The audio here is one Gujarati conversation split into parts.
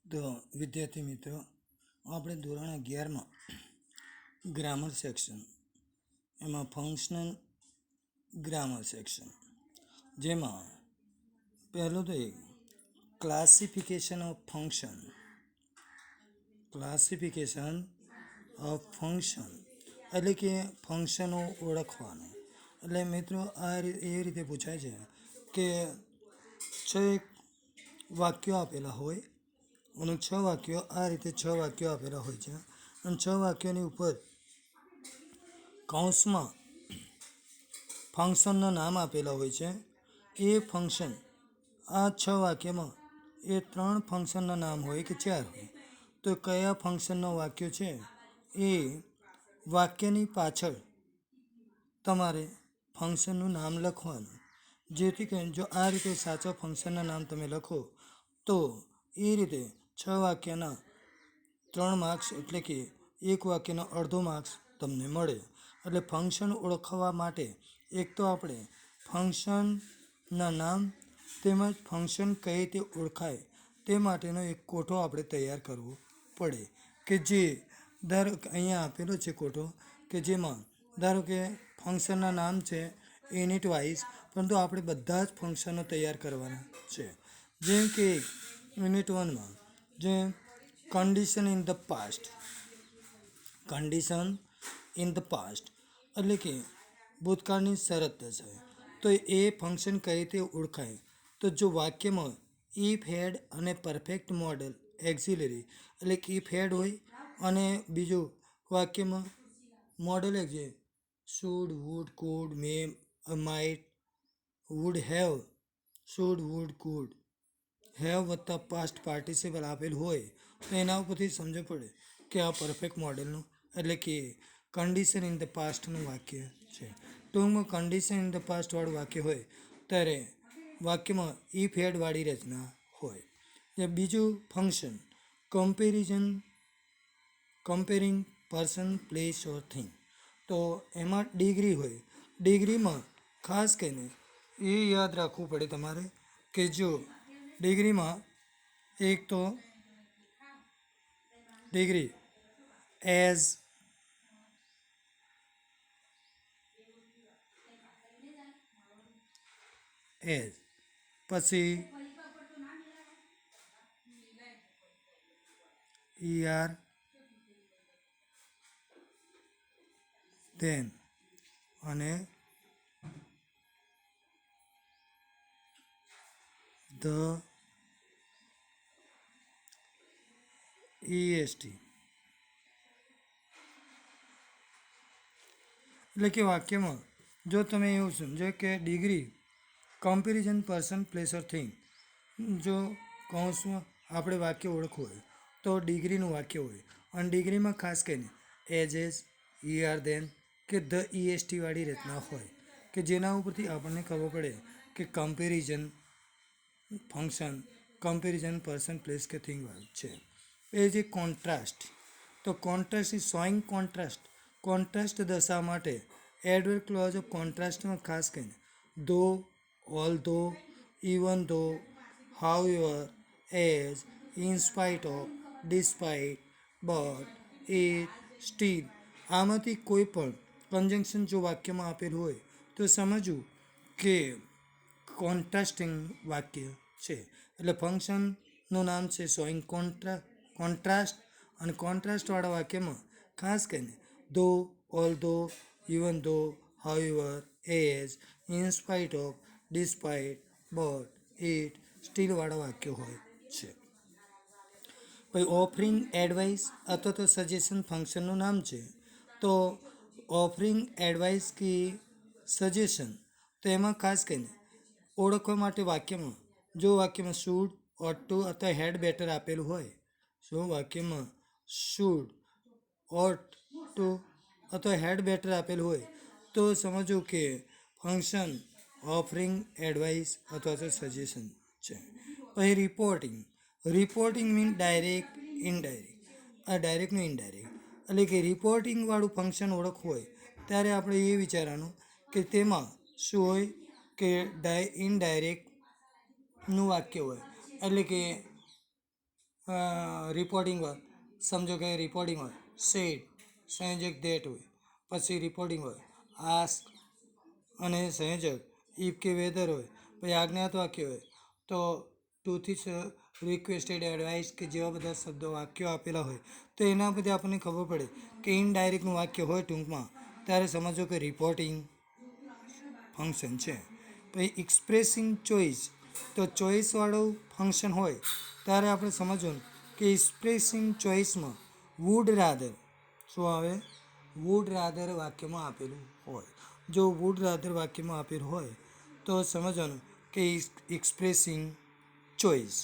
તો વિદ્યાર્થી મિત્રો, આપણે ધોરણ 11માં ગ્રામર સેક્શન, એમાં ફંક્શનલ ગ્રામર સેક્શન, જેમાં પહેલું તો એક classification of function. Classification of function એટલે કે ફંક્શનો ઓળખવાનું. એટલે મિત્રો એ રીતે પૂછાય છે કે એક વાક્યો આપેલા હોય અને 6 વાક્યો આ રીતે 6 વાક્યો આપેલા હોય છે અને 6 વાક્યોની ઉપર કૌંસમાં ફંક્શનના નામ આપેલા હોય છે. એ ફંક્શન આ 6 વાક્યમાં એ 3 ફંક્શનના નામ હોય કે 4 હોય, તો કયા ફંક્શનનો વાક્ય છે એ વાક્યની પાછળ તમારે ફંક્શનનું નામ લખવાનું. જેથી કરીને જો આ રીતે સાચા ફંક્શનના નામ તમે લખો તો એ રીતે 6 વાક્યના 3 માર્ક્સ એટલે કે એક વાક્યનો અડધો માર્ક્સ તમને મળે. એટલે ફંક્શન ઓળખવા માટે એક તો આપણે ફંક્શનના નામ તેમજ ફંક્શન કઈ રીતે ઓળખાય તે માટેનો એક કોઠો આપણે તૈયાર કરવો પડે. કે જે ધારો કે અહીંયા આપેલો છે કોઠો, કે જેમાં ધારો કે ફંક્શનના નામ છે યુનિટ વાઇઝ, પરંતુ આપણે બધા જ ફંક્શનો તૈયાર કરવાના છે. જેમ કે યુનિટ 1માં જે condition in the past, condition in the past એટલે કે ભૂતકાળની શરત દર્શાવે, તો એ ફંક્શન કઈ રીતે ઓળખાય. તો જો વાક્યમાં ઇફ હેડ અને પરફેક્ટ મોડલ એક્ઝિલરી એટલે કે ઇફ હેડ હોય અને બીજું વાક્યમાં modal auxiliary should, would, could, may, might, would have, should, would, could, have વત્તા પાસ્ટ પાર્ટિસિપલ આપેલ હોય તો એના ઉપરથી સમજ પડે કે આ પરફેક્ટ મોડલનું એટલે કે કન્ડિશન ઇન ધ પાસ્ટનું વાક્ય છે. ટૂંકમાં કન્ડિશન ઇન ધ પાસ્ટવાળું વાક્ય હોય ત્યારે વાક્યમાં ઇફ હેડવાળી રચના હોય. બીજું ફંક્શન કમ્પેરિંગ પર્સન, પ્લેસ ઓર થિંગ, તો એમાં ડિગ્રી હોય. ડિગ્રીમાં ખાસ કરીને એ યાદ રાખવું પડે તમારે કે જો ડિગ્રીમાં એક તો ડિગ્રી એઝ, પછી ER, ધેન અને ધ, EST. એટલે કે વાક્યમાં જો તમે એવું સમજો કે ડિગ્રી કમ્પેરિઝન પર્સન, પ્લેસ ઓર થિંગ, જો કૌંસમાં આપણે વાક્ય ઓળખવું હોય તો ડિગ્રીનું વાક્ય હોય. અને ડિગ્રીમાં ખાસ કરીને એઝ, ER, ધેન કે ધ, EST વાળી રચના હોય કે જેના ઉપરથી આપણને ખબર પડે કે comparison function comparison person, place કે થિંગ વાળું છે. એ જે કોન્ટ્રાસ્ટ, તો contrast is showing contrast. Contrast દર્શાવવા માટે એડવર્બ ક્લોઝ ઓફ કોન્ટ્રાસ્ટમાં ખાસ કરીને ધો, ઓલ ધો, even though, however, as, in spite of, despite, but, it, steel, આમાંથી કોઈ પણ કન્જંક્શન જો વાક્યમાં આપેલું હોય તો સમજવું કે કોન્ટ્રાસ્ટિંગ વાક્ય છે. એટલે ફંક્શનનું નામ છે શોઈંગ કોન્ટ્રાસ્ટ. અને કોન્ટ્રાસ્ટવાળા વાક્યમાં ખાસ કરીને ધો, ઓલ ધો, even though, however, as, in spite of, despite, but, it, સ્ટીલવાળા વાક્યો હોય છે. પછી ઓફરિંગ એડવાઇસ અથવા તો સજેશન ફંક્શનનું નામ છે. તો ઓફરિંગ એડવાઇસ કે સજેશન, તો એમાં ખાસ કરીને ઓળખવા માટે વાક્યમાં જો વાક્યમાં શુડ, ઓટ ટુ અથવા હેડ બેટર આપેલું હોય, શું વાક્યમાં શુડ, ઓટ ટુ અથવા હેડ બેટર આપેલું હોય તો સમજવું કે ફંક્શન ઓફરિંગ એડવાઇસ અથવા તો સજેશન છે. પછી રિપોર્ટિંગ મીન ડાયરેક્ટ, ઇનડાયરેક્ટ. આ ડાયરેક્ટનું ઇનડાયરેક્ટ એટલે કે રિપોર્ટિંગવાળું ફંક્શન ઓળખવું હોય ત્યારે આપણે એ વિચારવાનું કે તેમાં શું હોય કે ઇનડાયરેક્ટનું વાક્ય હોય. એટલે કે રિપોર્ટિંગ હોય, સમજો કે રિપોર્ટિંગ હોય સેડ સંયોજક ધેટ હોય, પછી રિપોર્ટિંગ હોય આસ્ક અને સંયોજક ઇફ કે વેધર હોય, પછી આજ્ઞાત વાક્ય હોય તો ટુથી રિક્વેસ્ટેડ એડવાઇસ કે જેવા બધા શબ્દો વાક્યો આપેલા હોય તો એના પરથી આપણને ખબર પડે કે ઇનડાયરેક્ટનું વાક્ય હોય ટૂંકમાં ત્યારે સમજો કે રિપોર્ટિંગ ફંક્શન છે. પછી એક્સપ્રેસિંગ ચોઇસ, તો ચોઇસવાળું ફંક્શન હોય ત્યારે આપણે સમજવું કે એક્સપ્રેસિંગ ચોઇસમાં વુડ રાધર શું આવે, વુડ રાધર વાક્યમાં આપેલું હોય. જો વુડ રાધર વાક્યમાં આપેલું હોય તો સમજવાનું કે એક્સપ્રેસિંગ ચોઇસ.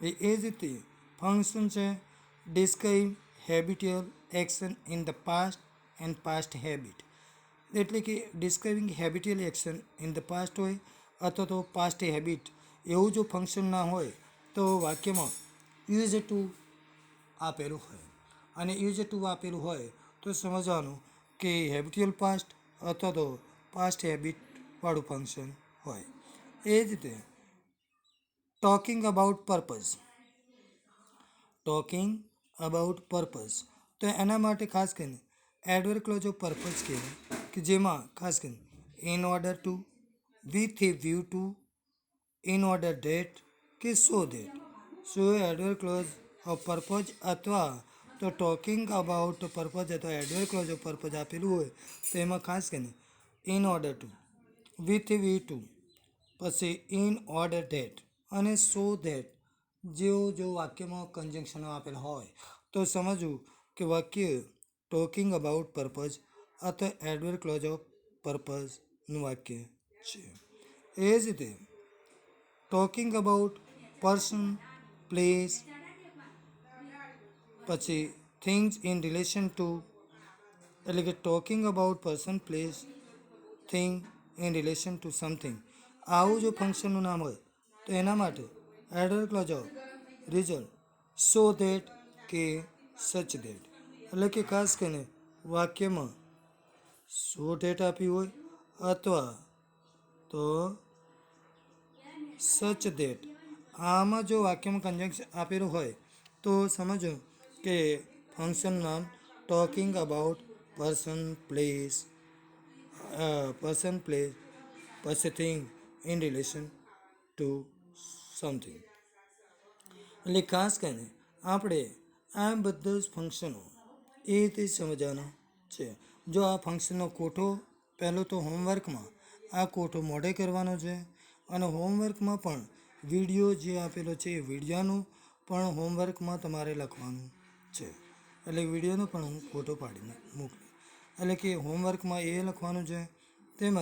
એ જ રીતે ફંક્શન છે describe habitual action in the past and past habit, એટલે કે describing habitual action in the past હોય અથવા તો પાસ્ટ હેબિટ એવું જો ફંક્શન ના હોય તો વાક્યમાં યુઝ ટુ આપેલું હોય, અને યુઝ ટુ આપેલું હોય તો સમજવાનું કે હેબિટ્યુઅલ પાસ્ટ અથવા તો પાસ્ટ હેબિટવાળું ફંક્શન હોય. એ જ રીતે talking about purpose, talking about purpose તો એના માટે ખાસ કરીને એડવર્બ ક્લોઝ ઓફ પર્પઝ કહેવાય કે જેમાં ખાસ કરીને in order to, with a view to, in order that કે સો ધેટ. શું એડવર્બ ક્લોઝ ઓફ પર્પઝ અથવા તો ટોકિંગ અબાઉટ પર્પઝ અથવા એડવર્બ ક્લોઝ ઓફ પર્પઝ આપેલું હોય તો એમાં ખાસ કરીને in order to, with a view to, પછી ઇન ઓર્ડર ધેટ અને સો ધેટ જો વાક્યમાં કન્જંક્શનો આપેલા હોય તો સમજવું કે વાક્ય ટોકિંગ અબાઉટ પર્પઝ અથવા એડવર્બ ક્લોઝ ઓફ પર્પઝનું વાક્ય છે. એ જ રીતે ટોકિંગ અબાઉટ પર્સન, પ્લેસ, પછી થિંગ્સ ઇન રિલેશન ટુ, એટલે કે talking about person, place, thing in relation to something આવું જો ફંક્શનનું નામ હોય તો એના માટે adverb clause of result so that કે સચ ધેટ, એટલે કે ખાસ કરીને વાક્યમાં સો ધેટ આપી હોય અથવા તો સચ ધેટ આમાં જો વાક્યમાં કન્જંક્શન આપેલું હોય તો સમજો કે ફંક્શન નામ ટોકિંગ અબાઉટ પર્સન, પ્લેસ, પછી thing in relation to something. એટલે ખાસ કરીને આપણે આ બધા જ ફંક્શનો એ રીતે સમજવાના છે. જો આ ફંક્શનનો કોઠો પહેલો તો હોમવર્કમાં આ કોઠો મોઢે કરવાનો છે, અને હોમવર્કમાં પણ વિડીયો જે આપેલો છે એ વિડીયોનું પણ હોમવર્કમાં તમારે લખવાનું છે. એટલે વિડીયોનો પણ હું ફોટો પાડીને મોકલું, એટલે કે હોમવર્કમાં એ લખવાનું છે તેમજ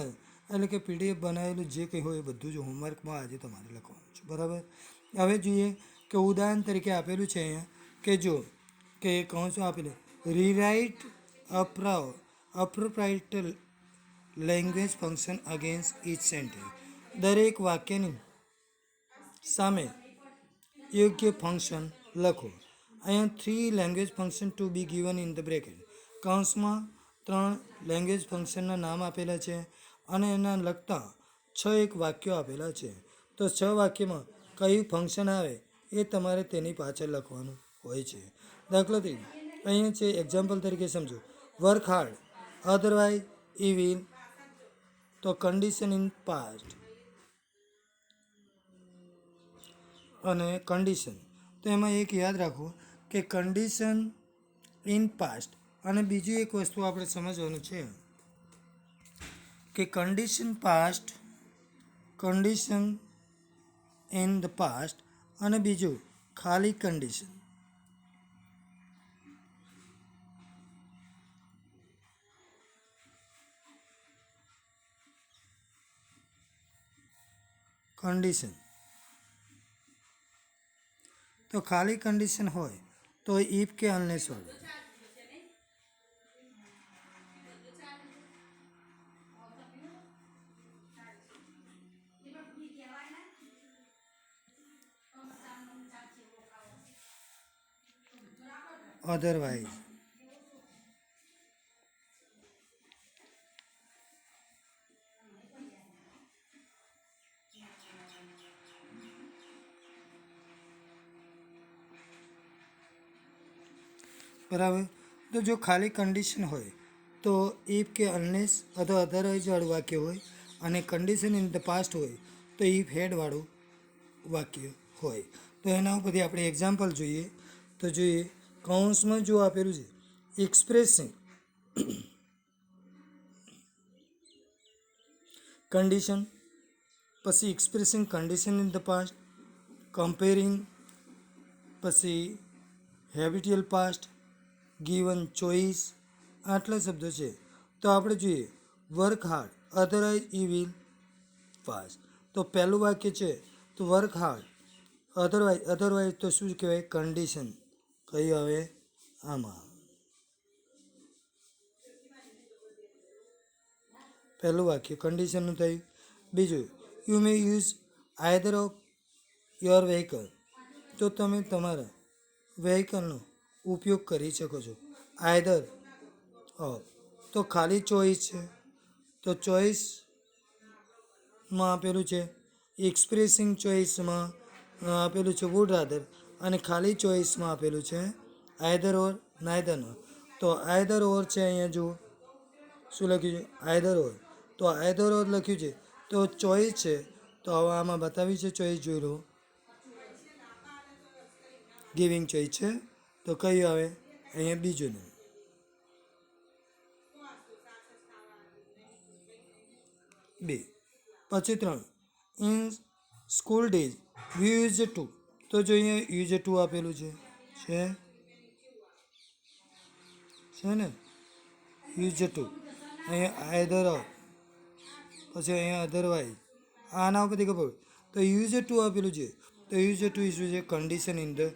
એટલે કે પીડીએફ બનાવેલું જે કંઈ હોય એ બધું જ હોમવર્કમાં આજે તમારે લખવાનું છે. બરાબર. હવે જોઈએ કે ઉદાહરણ તરીકે આપેલું છે અહીંયા કે જો કે કૌંસો આપેલું rewrite appropriate language function against each sentence, દરેક વાક્યની સામે યોગ્ય ફંક્શન લખો. અહીંયા 3 language function to be given in the bracket, કૌંસમાં 3 લેંગ્વેજ ફંક્શનના નામ આપેલા છે અને એના લગતા 6 એક વાક્યો આપેલા છે. તો 6 વાક્યમાં કયું ફંક્શન આવે એ તમારે તેની પાછળ લખવાનું હોય છે. દાખલા તરીકે અહીંયા છે એક્ઝામ્પલ તરીકે સમજો work hard otherwise I will, તો કન્ડિશન ઇન પાસ્ટ અને કન્ડિશન, તો એમાં એક યાદ રાખવું કે કન્ડિશન ઇન પાસ્ટ અને બીજી એક વસ્તુ આપણે સમજવાનું છે કે કન્ડિશન ઇન ધ પાસ્ટ અને બીજું ખાલી કન્ડિશન. કન્ડિશન તો ખાલી કન્ડિશન હોય તો ઇફ કે અનલેસ વાળું. અધરવાઇઝ, બરાબર. તો જો ખાલી કન્ડિશન હોય તો ઇફ કે અનલેસ અથવા અધરવાઇઝ વાળું વાક્ય હોય, અને કન્ડિશન ઇન ધ પાસ્ટ હોય તો ઇફ હેડવાળું વાક્ય હોય. તો એના ઉપરથી આપણે એક્ઝામ્પલ જોઈએ. તો જોઈએ, કૌંસમાં જો આપેલું છે એક્સપ્રેસિંગ કન્ડિશન, પછી expressing condition in the past, comparing, પછી હેબિચ્યુઅલ પાસ્ટ, ગીવન ચોઇસ, આટલા શબ્દો છે. તો આપણે જોઈએ work hard otherwise I will pass. તો પહેલું વાક્ય છે તો વર્ક હાર્ડ અધરવાઇઝ તો શું કહેવાય? કન્ડિશન. કયું આવે આમાં? પહેલું વાક્ય કન્ડિશનનું થયું. બીજું, you may use either of your vehicle. તો તમે તમારા વ્હીકલનો ઉપયોગ કરી શકો છો. આઈધર ઓફ તો ખાલી ચોઈસ છે. તો ચોઈસમાં આપેલું છે એક્સપ્રેસિંગ, ચોઈસમાં આપેલું છે વુડ રાધર, અને ખાલી ચોઈસમાં આપેલું છે આઈધર ઓર નાઈધર ઓર. તો આઈધર ઓર છે, અહીંયા જુઓ શું લખ્યું છે? આઈધર ઓર. તો આઈધર ઓર લખ્યું છે તો ચોઈસ છે. તો હવે આમાં બતાવી છે ચોઈસ, જોઈ લો. ગિવિંગ ચોઈસ છે. તો કયું આવે? અહીંયા બીજું નહીં. બે. પછી 3, in school days V use to. તો જો અહીંયા યુઝ ટુ આપેલું છે ને યુઝ ટુ. અહીંયા આઈધર ઓફ, પછી અહીંયા અધરવાઇઝ. આના ઉપરથી ખબર. તો યુઝ ટુ આપેલું છે તો યુઝ ટુ શું છે? કન્ડિશન ઇન ધ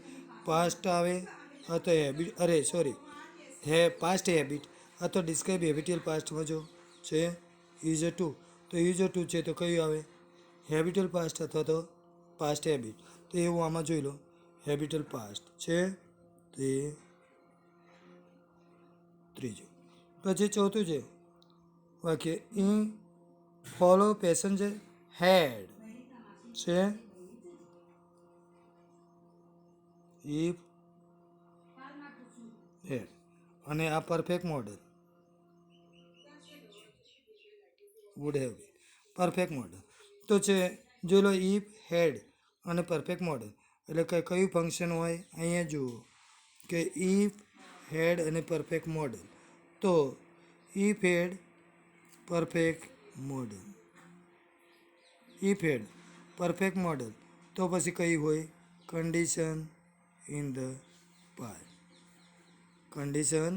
પાસ્ટ આવે, અથવા હેબિટ, પાસ્ટ હેબિટ, અથવા ડિસ્ક્રાઇબ હેબિચ્યુઅલ પાસ્ટમાં જો છે યુઝ ટુ. તો યુઝ ટુ છે તો કયું આવે? હેબિચ્યુઅલ પાસ્ટ અથવા તો પાસ્ટ હેબિટ. તો એવું આમાં જોઈ લો, હેબિચ્યુઅલ પાસ્ટ છે. તો એ ત્રીજું. પછી ચોથું છે વાક્ય, ઇન ફોલો પેસેન્જર હેડ છે ઇફ હેડ, અને આ perfect model would have been. Perfect modal તો છે, જોઈ લો ઇફ હેડ અને પરફેક્ટ મોડલ એટલે કે કયું ફંક્શન હોય? અહીંયા જુઓ કે ઇફ હેડ અને પરફેક્ટ મોડલ. તો if had perfect modal, if had perfect modal, તો પછી કયું હોય? Condition in the past. Condition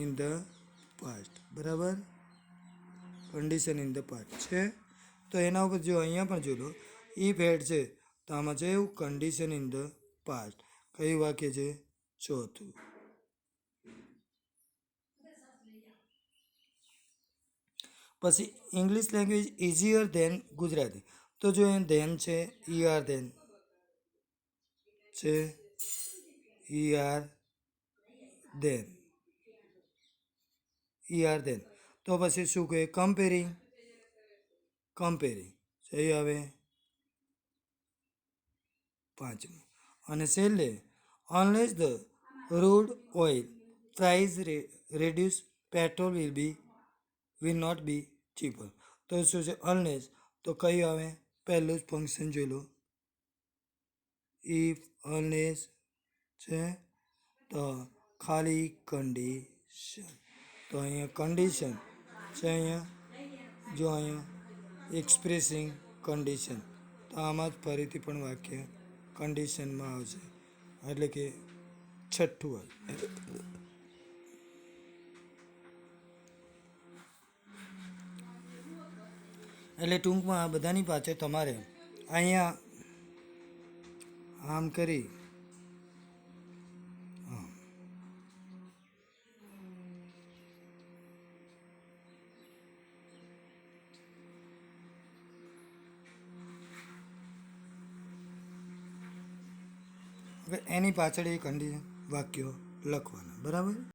in the past, બરાબર. કન્ડિશન ઇન ધ પાસ્ટ છે. તો એના ઉપર જો અહીંયા પણ જોઈ લો, ઇફ હેડ છે તો આમાં છે એવું કન્ડિશન ઇન ધ પાસ્ટ. કયું વાક્ય છે? ચોથું. પછી English language easier than Gujarati. તો જો એ ધેન છે, આર ધેન છે, આર ધેન, આર ધેન. તો પછી શું કહે? કમ્પેરિંગ. સહી આવે પાંચમું. અને છેલ્લે, unless the crude oil price reduce petrol will not be cheaper. તો શું છે? અનલેસ. તો કયું આવે? પહેલું જ ફંક્શન જોઈ લો, ઇફ અનલેસ છે તો ખાલી કન્ડિશન. તો અહીંયા કન્ડિશન છે, અહીંયા જો અહીંયા એક્સપ્રેસિંગ કન્ડિશન. તો આમાં જ ફરીથી પણ વાક્ય કન્ડિશનમાં આવશે, એટલે કે છઠ્ઠું વાક્ય. એટલે ટૂંકમાં આ બધાની પાછળ તમારે અહીંયા આમ કરી એની પાછળ એ કન્ડિશન વાક્યો લખવાના, બરાબર.